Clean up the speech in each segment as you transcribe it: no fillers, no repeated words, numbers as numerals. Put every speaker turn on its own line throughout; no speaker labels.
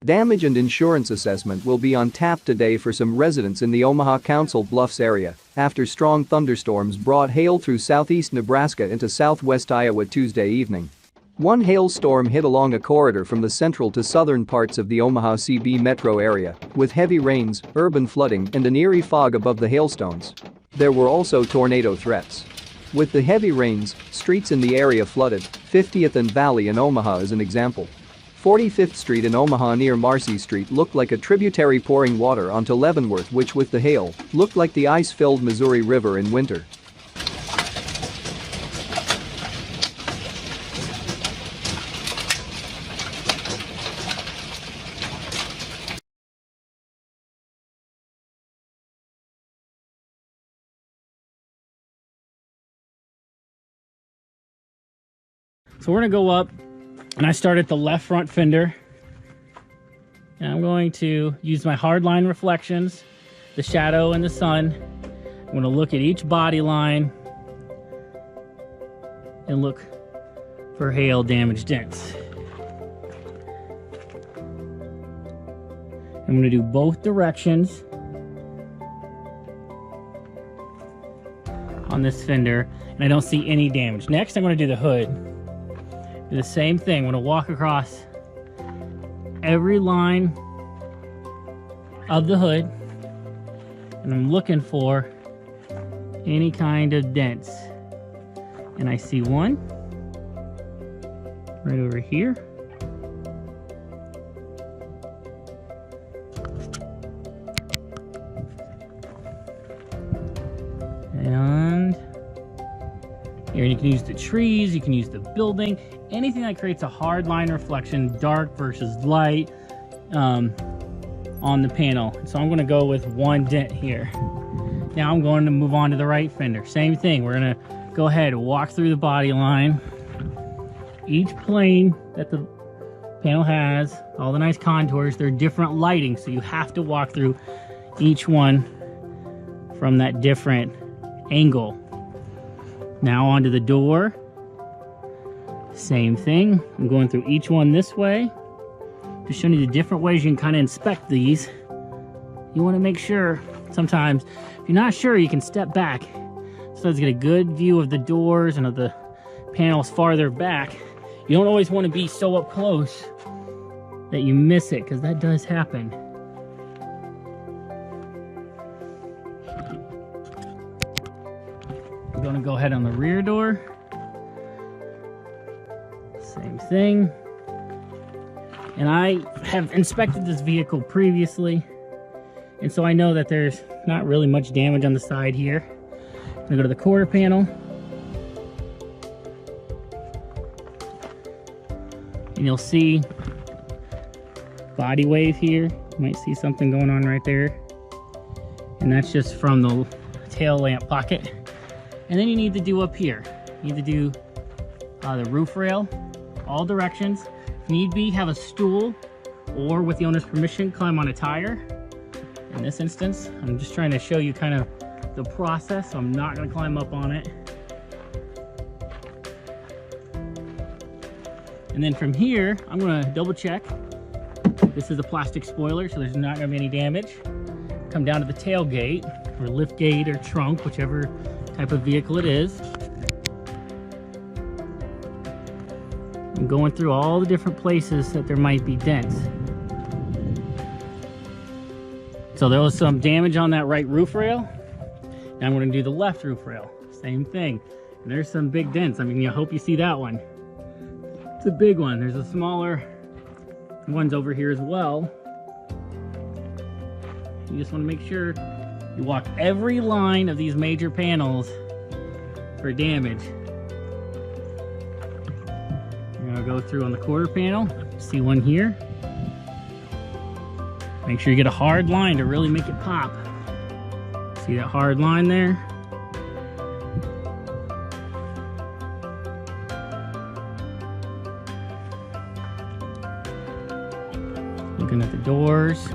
Damage and insurance assessment will be on tap today for some residents in the Omaha Council Bluffs area after strong thunderstorms brought hail through southeast Nebraska into southwest Iowa Tuesday evening. One hailstorm hit along a corridor from the central to southern parts of the Omaha CB metro area, with heavy rains, urban flooding, and an eerie fog above the hailstones. There were also tornado threats. With the heavy rains, streets in the area flooded, 50th and Valley in Omaha is an example. 45th Street in Omaha near Marcy Street looked like a tributary pouring water onto Leavenworth, which with the hail, looked like the ice-filled Missouri River in winter.
So we're gonna go up, and I start at the left front fender, and I'm going to use my hardline reflections, the shadow and the sun. I'm gonna look at each body line and look for hail damage dents. I'm gonna do both directions on this fender, and I don't see any damage. Next, I'm gonna do the hood. Do the same thing. I'm going to walk across every line of the hood, and I'm looking for any kind of dents. And I see one right over here. And here you can use the trees, you can use the building, anything that creates a hard line reflection, dark versus light, on the panel. So I'm going to go with one dent here. Now I'm going to move on to the right fender. Same thing. We're going to go ahead and walk through the body line. Each plane that the panel has, all the nice contours, they're different lighting, so you have to walk through each one from that different angle. Now onto the door. Same thing. I'm going through each one this way. Just showing you the different ways you can kind of inspect these. You want to make sure, sometimes, if you're not sure, you can step back. So let's get a good view of the doors and of the panels farther back. You don't always want to be so up close that you miss it, because that does happen. I'm going to go ahead on the rear door. Same thing. And I have inspected this vehicle previously, and so I know that there's not really much damage on the side here. I'm going to go to the quarter panel. And you'll see body wave here. You might see something going on right there. And that's just from the tail lamp pocket. And then you need to do up here. You need to do the roof rail, all directions. If need be, have a stool, or with the owner's permission, climb on a tire. In this instance, I'm just trying to show you kind of the process, so I'm not going to climb up on it. And then from here, I'm going to double check. This is a plastic spoiler, so there's not going to be any damage. Come down to the tailgate, or lift gate, or trunk, whichever type of vehicle it is. I'm going through all the different places that there might be dents. So there was some damage on that right roof rail. Now I'm going to do the left roof rail. Same thing. And there's some big dents. I mean, I hope you see that one. It's a big one. There's a smaller ones over here as well. You just want to make sure you walk every line of these major panels for damage. I'm going to go through on the quarter panel. See one here. Make sure you get a hard line to really make it pop. See that hard line there? Looking at the doors.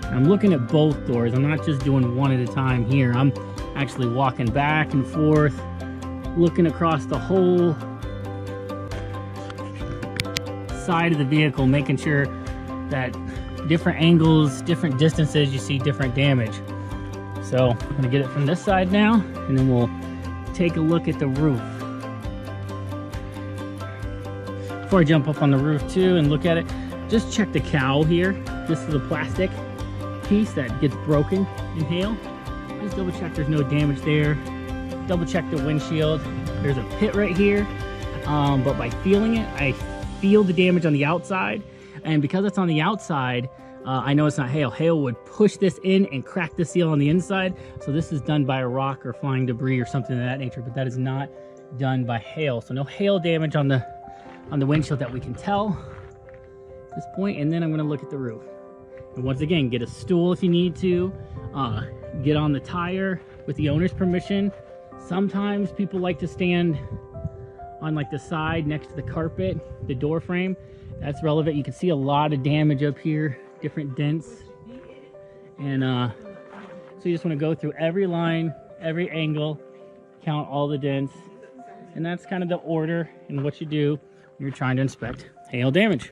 I'm looking at both doors. I'm not just doing one at a time here. I'm actually walking back and forth, looking across the whole side of the vehicle, making sure that different angles, different distances, you see different damage. So I'm gonna get it from this side now, and then we'll take a look at the roof. Before I jump up on the roof too and look at it, just check the cowl here. This is a plastic piece that gets broken in hail. Just double check there's no damage there. Double check the windshield. There's a pit right here, but by feeling it, I feel the damage on the outside. And because it's on the outside, I know it's not hail. Hail would push this in and crack the seal on the inside. So this is done by a rock or flying debris or something of that nature, but that is not done by hail. So no hail damage on the windshield that we can tell at this point. And then I'm gonna look at the roof. And once again, get a stool if you need to. Get on the tire with the owner's permission. Sometimes people like to stand on like the side next to the carpet, the door frame. That's relevant. You can see a lot of damage up here, different dents. And so you just want to go through every line, every angle, count all the dents. And that's kind of the order and what you do when you're trying to inspect hail damage.